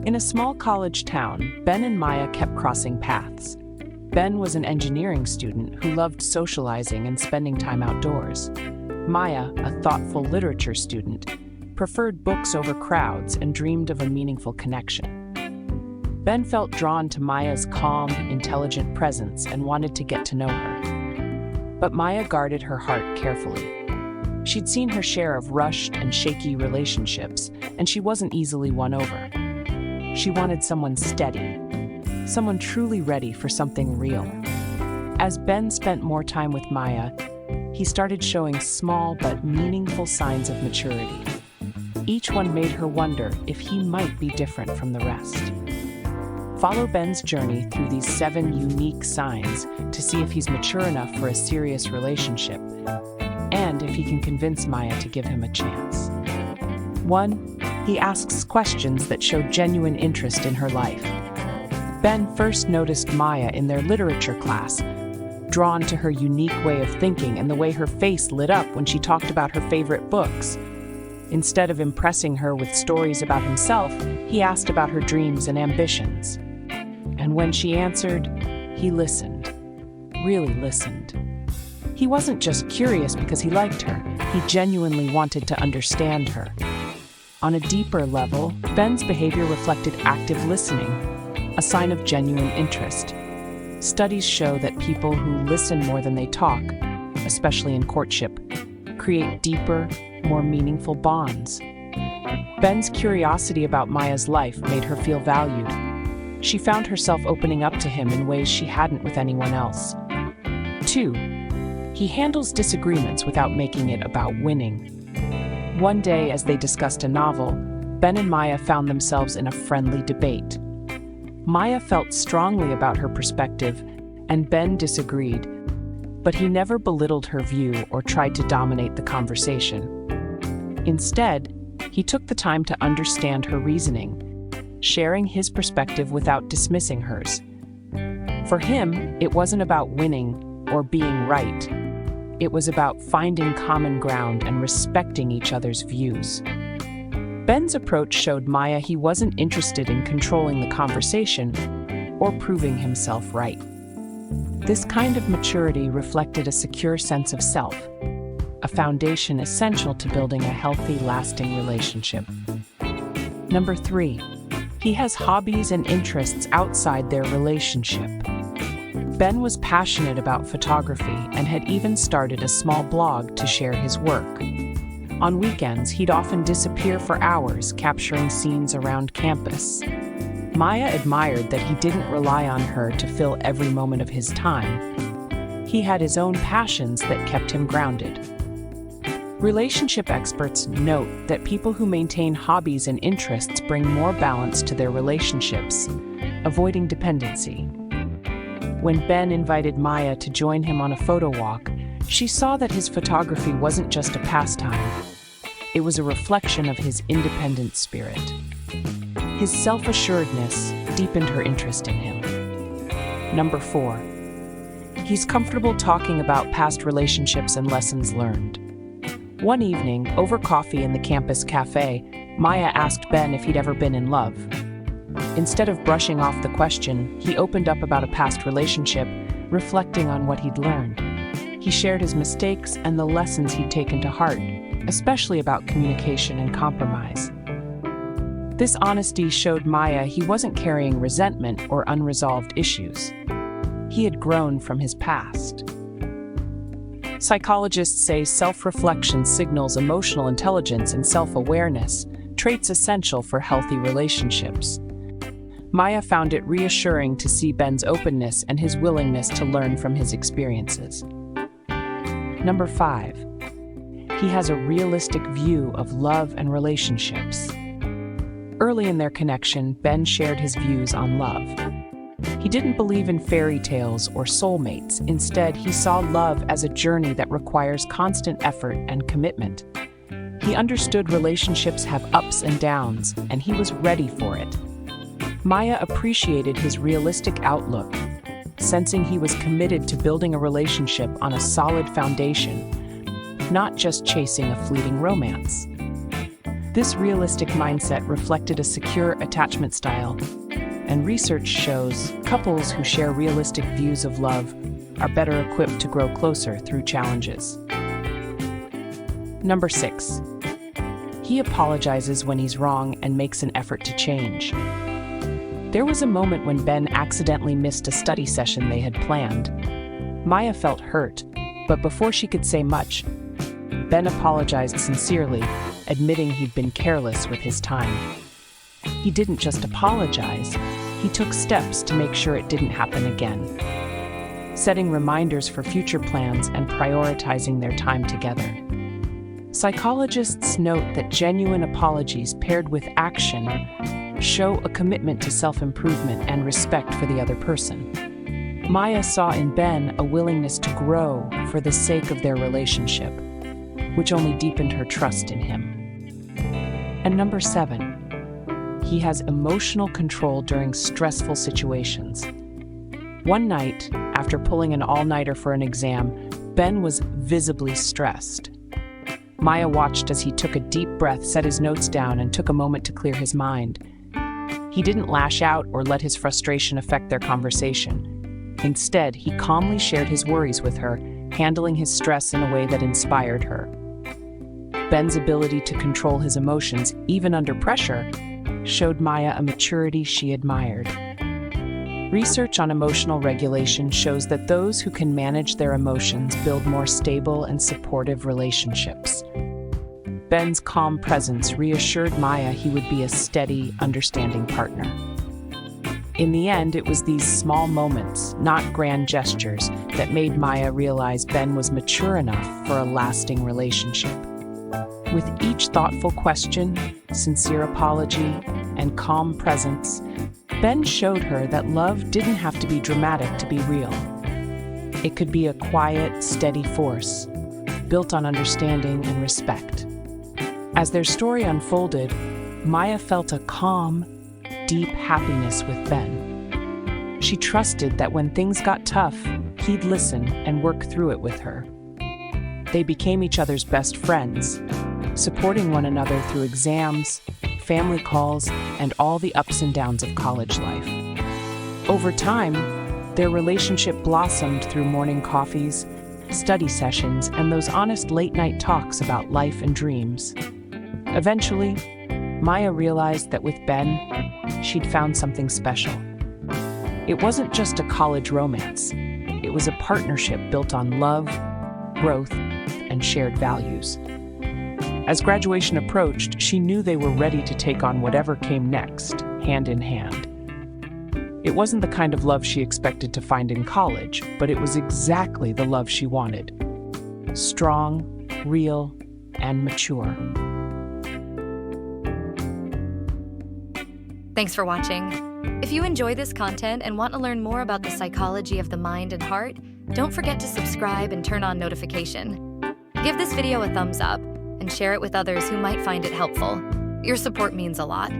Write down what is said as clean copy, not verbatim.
In a small college town, Ben and Maya kept crossing paths. Ben was an engineering student who loved socializing and spending time outdoors. Maya, a thoughtful literature student, preferred books over crowds and dreamed of a meaningful connection. Ben felt drawn to Maya's calm, intelligent presence and wanted to get to know her. But Maya guarded her heart carefully. She'd seen her share of rushed and shaky relationships, and she wasn't easily won over. She wanted someone steady, someone truly ready for something real. As Ben spent more time with Maya, he started showing small but meaningful signs of maturity. Each one made her wonder if he might be different from the rest. Follow Ben's journey through these 7 unique signs to see if he's mature enough for a serious relationship, and if he can convince Maya to give him a chance. 1. He asks questions that show genuine interest in her life. Ben first noticed Maya in their literature class, drawn to her unique way of thinking and the way her face lit up when she talked about her favorite books. Instead of impressing her with stories about himself, he asked about her dreams and ambitions. And when she answered, he listened, really listened. He wasn't just curious because he liked her, he genuinely wanted to understand her. On a deeper level, Ben's behavior reflected active listening, a sign of genuine interest. Studies show that people who listen more than they talk, especially in courtship, create deeper, more meaningful bonds. Ben's curiosity about Maya's life made her feel valued. She found herself opening up to him in ways she hadn't with anyone else. 2. He handles disagreements without making it about winning. One day, as they discussed a novel, Ben and Maya found themselves in a friendly debate. Maya felt strongly about her perspective, and Ben disagreed, but he never belittled her view or tried to dominate the conversation. Instead, he took the time to understand her reasoning, sharing his perspective without dismissing hers. For him, it wasn't about winning or being right. It was about finding common ground and respecting each other's views. Ben's approach showed Maya he wasn't interested in controlling the conversation or proving himself right. This kind of maturity reflected a secure sense of self, a foundation essential to building a healthy, lasting relationship. 3. He has hobbies and interests outside their relationship. Ben was passionate about photography and had even started a small blog to share his work. On weekends, he'd often disappear for hours, capturing scenes around campus. Maya admired that he didn't rely on her to fill every moment of his time. He had his own passions that kept him grounded. Relationship experts note that people who maintain hobbies and interests bring more balance to their relationships, avoiding dependency. When Ben invited Maya to join him on a photo walk, she saw that his photography wasn't just a pastime. It was a reflection of his independent spirit. His self-assuredness deepened her interest in him. 4. He's comfortable talking about past relationships and lessons learned. One evening, over coffee in the campus cafe, Maya asked Ben if he'd ever been in love. Instead of brushing off the question, he opened up about a past relationship, reflecting on what he'd learned. He shared his mistakes and the lessons he'd taken to heart, especially about communication and compromise. This honesty showed Maya he wasn't carrying resentment or unresolved issues. He had grown from his past. Psychologists say self-reflection signals emotional intelligence and self-awareness, traits essential for healthy relationships. Maya found it reassuring to see Ben's openness and his willingness to learn from his experiences. 5. He has a realistic view of love and relationships. Early in their connection, Ben shared his views on love. He didn't believe in fairy tales or soulmates. Instead, he saw love as a journey that requires constant effort and commitment. He understood relationships have ups and downs, and he was ready for it. Maya appreciated his realistic outlook, sensing he was committed to building a relationship on a solid foundation, not just chasing a fleeting romance. This realistic mindset reflected a secure attachment style, and research shows couples who share realistic views of love are better equipped to grow closer through challenges. Number 6. He apologizes when he's wrong and makes an effort to change. There was a moment when Ben accidentally missed a study session they had planned. Maya felt hurt, but before she could say much, Ben apologized sincerely, admitting he'd been careless with his time. He didn't just apologize, he took steps to make sure it didn't happen again, setting reminders for future plans and prioritizing their time together. Psychologists note that genuine apologies paired with action show a commitment to self-improvement and respect for the other person. Maya saw in Ben a willingness to grow for the sake of their relationship, which only deepened her trust in him. And number 7, he has emotional control during stressful situations. One night, after pulling an all-nighter for an exam, Ben was visibly stressed. Maya watched as he took a deep breath, set his notes down, and took a moment to clear his mind. He didn't lash out or let his frustration affect their conversation. Instead, he calmly shared his worries with her, handling his stress in a way that inspired her. Ben's ability to control his emotions, even under pressure, showed Maya a maturity she admired. Research on emotional regulation shows that those who can manage their emotions build more stable and supportive relationships. Ben's calm presence reassured Maya he would be a steady, understanding partner. In the end, it was these small moments, not grand gestures, that made Maya realize Ben was mature enough for a lasting relationship. With each thoughtful question, sincere apology, and calm presence, Ben showed her that love didn't have to be dramatic to be real. It could be a quiet, steady force, built on understanding and respect. As their story unfolded, Maya felt a calm, deep happiness with Ben. She trusted that when things got tough, he'd listen and work through it with her. They became each other's best friends, supporting one another through exams, family calls, and all the ups and downs of college life. Over time, their relationship blossomed through morning coffees, study sessions, and those honest late-night talks about life and dreams. Eventually, Maya realized that with Ben, she'd found something special. It wasn't just a college romance. It was a partnership built on love, growth, and shared values. As graduation approached, she knew they were ready to take on whatever came next, hand in hand. It wasn't the kind of love she expected to find in college, but it was exactly the love she wanted. Strong, real, and mature. Thanks for watching. If you enjoy this content and want to learn more about the psychology of the mind and heart, don't forget to subscribe and turn on notification. Give this video a thumbs up and share it with others who might find it helpful. Your support means a lot.